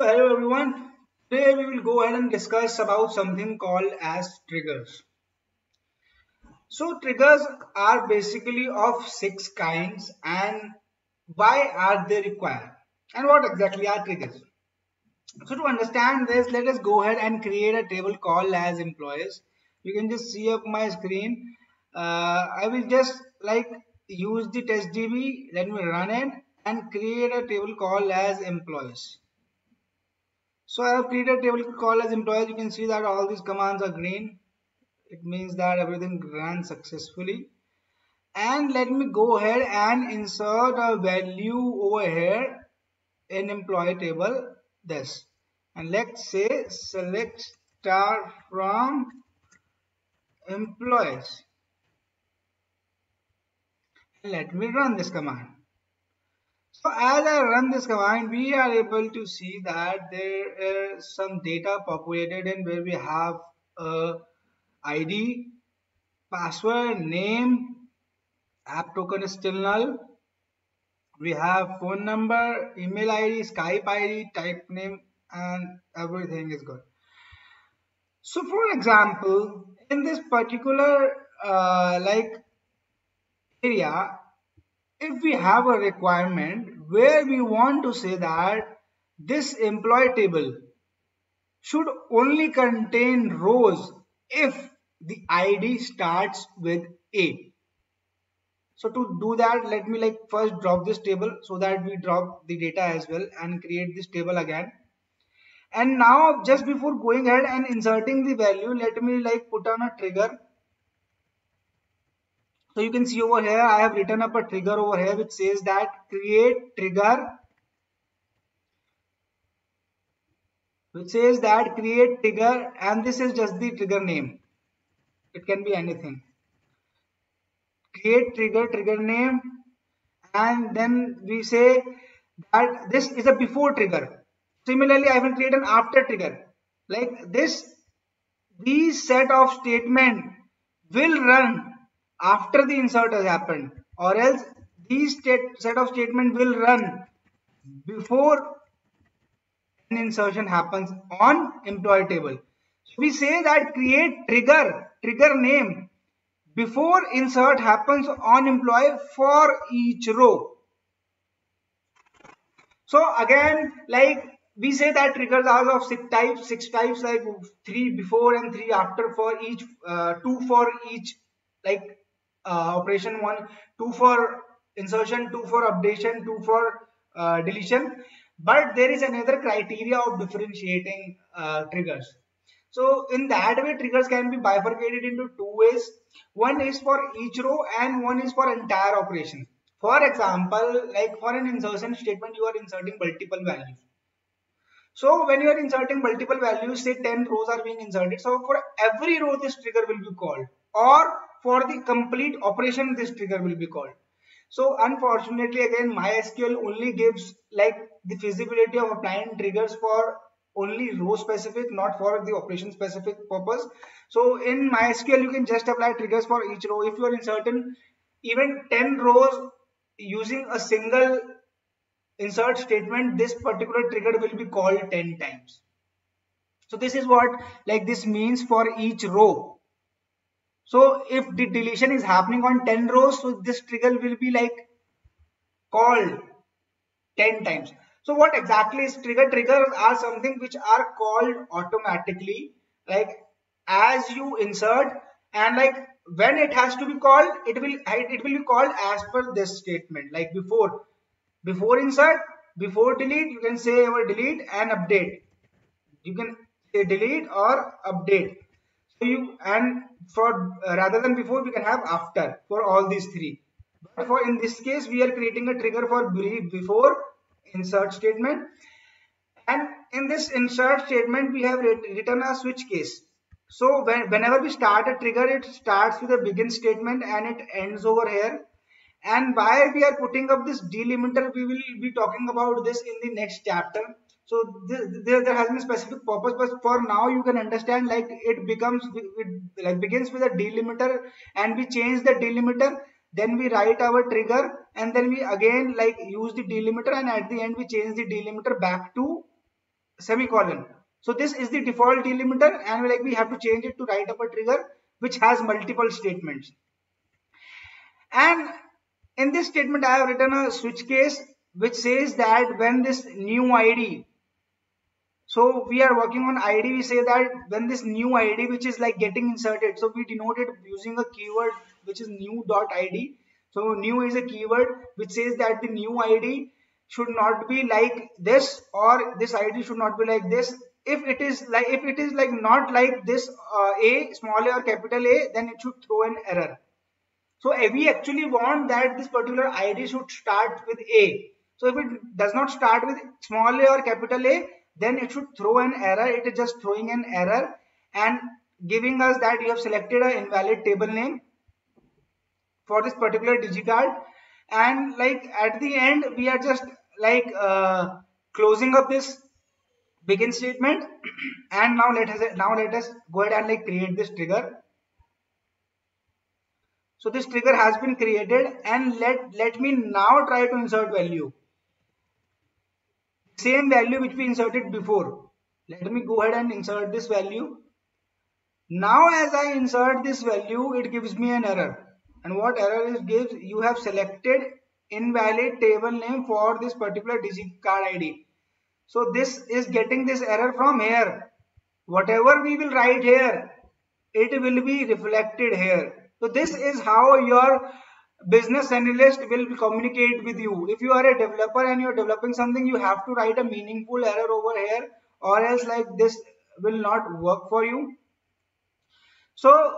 Hello everyone. Today we will go ahead and discuss about something called as triggers. So triggers are basically of six kinds, and why are they required? And what exactly are triggers? So to understand this, let us go ahead and create a table called as employees. You can just see up my screen. I will just use the testdb. Let me run it and create a table called as employees. So I have created a table called as employees. You can see that all these commands are green. It means that everything ran successfully. And let me go ahead and insert a value over here in employee table, this. And let's say select star from employees. Let me run this command. So as I run this command, we are able to see that there is some data populated in where we have a ID, password, name, app token is still null. We have phone number, email ID, Skype ID, type name, and everything is good. So for example, in this particular area, if we have a requirement where we want to say that this employee table should only contain rows if the ID starts with A. So to do that, let me first drop this table so that we drop the data as well and create this table again. And now just before going ahead and inserting the value, let me put on a trigger. So you can see over here, I have written up a trigger over here which says that create trigger, and this is just the trigger name. It can be anything. Create trigger name, and then we say that this is a before trigger. Similarly, I will create an after trigger. Like this, these set of statement will run after the insert has happened, or else these set of statement will run before an insertion happens on employee table. So we say that create trigger name before insert happens on employee for each row. So again, we say that triggers are of six types, like three before and three after for each, two for each operation one, two for insertion, two for updation, two for deletion. But there is another criteria of differentiating triggers. So in that way, triggers can be bifurcated into two ways. One is for each row and one is for entire operation. For example, like for an insertion statement, you are inserting multiple values. So when you are inserting multiple values, say 10 rows are being inserted. So for every row, this trigger will be called, or for the complete operation, this trigger will be called. So unfortunately, again, MySQL only gives the feasibility of applying triggers for only row specific, not for the operation specific purpose. So in MySQL, you can just apply triggers for each row. If you are inserting even 10 rows using a single insert statement, this particular trigger will be called 10 times. So this is what this means for each row. So if the deletion is happening on 10 rows, so this trigger will be called 10 times. So what exactly is trigger? Triggers are something which are called automatically, as you insert, and when it has to be called, it will be called as per this statement. Like before insert, before delete, you can say over delete, and update. You can say delete or update. So you, and for rather than before, we can have after for all these three. But for in this case, we are creating a trigger for before insert statement, and in this insert statement we have written a switch case. So whenever we start a trigger, it starts with a begin statement and it ends over here. And why we are putting up this delimiter, we will be talking about this in the next chapter. So there has been a specific purpose, but for now you can understand it begins with a delimiter, and we change the delimiter, then we write our trigger, and then we again use the delimiter, and at the end we change the delimiter back to semicolon. So this is the default delimiter, and like we have to change it to write up a trigger which has multiple statements. And in this statement, I have written a switch case which says that when this new ID, so we are working on ID, we say that when this new ID which is like getting inserted, so we denote it using a keyword which is new dot ID. So new is a keyword which says that the new ID should not be like this, or this ID should not be like this. If it is like not like this, a small a or capital A, then it should throw an error. So we actually want that this particular ID should start with A. So if it does not start with small a or capital A, then it should throw an error. It is just throwing an error and giving us that you have selected an invalid table name for this particular digicard. And like at the end, we are just like closing up this begin statement. And now let us go ahead and like create this trigger. So this trigger has been created, and let me now try to insert value. Same value which we inserted before. Let me go ahead and insert this value. Now as I insert this value, it gives me an error. And what error it gives? You have selected invalid table name for this particular digicard ID. So this is getting this error from here. Whatever we will write here, it will be reflected here. So this is how your business analyst will communicate with you. If you are a developer and you are developing something, you have to write a meaningful error over here, or else like this will not work for you. So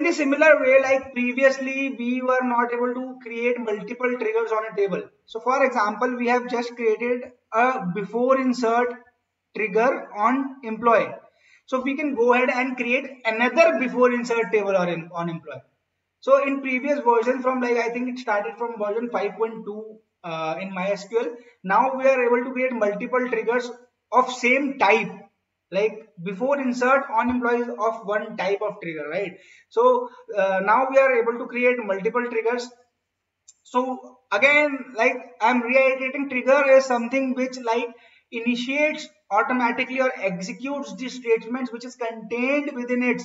in a similar way, like previously we were not able to create multiple triggers on a table. So for example, we have just created a before insert trigger on employee. So we can go ahead and create another before insert table on employee. So in previous version, from like I think it started from version 5.2 in MySQL. Now we are able to create multiple triggers of same type, like before insert on employees of one type of trigger, right? So now we are able to create multiple triggers. So again, like I'm reiterating, trigger is something which like initiates automatically or executes the statements which is contained within it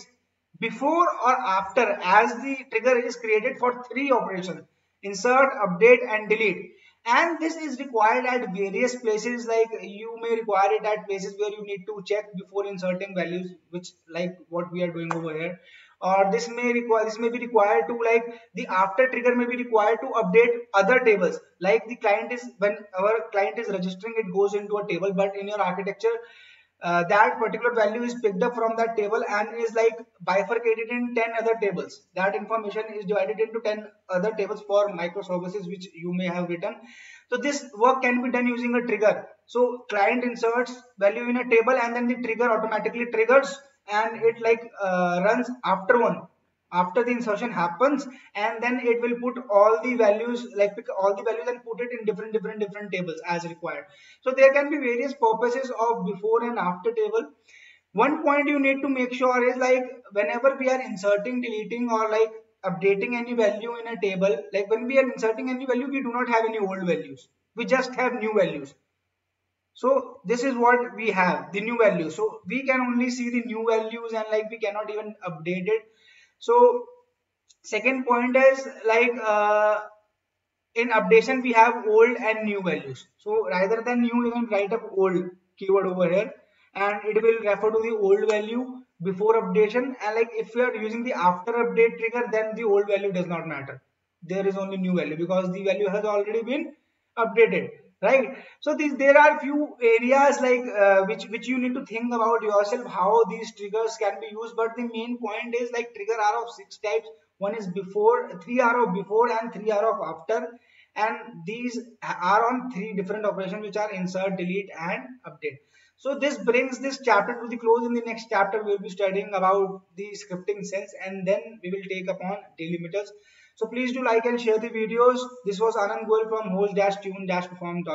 before or after, as the trigger is created for three operations: insert, update and delete. And this is required at various places, like you may require it at places where you need to check before inserting values, which like what we are doing over here. Or this may be required to, like the after trigger may be required to update other tables, like the client is, when our client is registering, it goes into a table, but in your architecture that particular value is picked up from that table and is like bifurcated in 10 other tables. That information is divided into 10 other tables for microservices which you may have written. So this work can be done using a trigger. So client inserts value in a table, and then the trigger automatically triggers, and it like runs after the insertion happens, and then it will put all the values, like pick all the values and put it in different tables as required. So there can be various purposes of before and after table. One point you need to make sure is, like whenever we are inserting, deleting or like updating any value in a table, like when we are inserting any value, we do not have any old values, we just have new values. So this is what we have, the new value. So we can only see the new values, and like we cannot even update it. So second point is like in updation we have old and new values. So rather than new, you can write up old keyword over here, and it will refer to the old value before updation. And like if you are using the after update trigger, then the old value does not matter. There is only new value because the value has already been updated, right? So there are few areas like which you need to think about yourself, how these triggers can be used. But the main point is, like trigger are of 6 types. One is before, 3 are of before and 3 are of after, and these are on 3 different operations, which are insert, delete and update. So this brings this chapter to the close. In the next chapter we will be studying about the scripting sense, and then we will take upon delimiters. So please do like and share the videos. This was Anand Goel from host-tune-perform.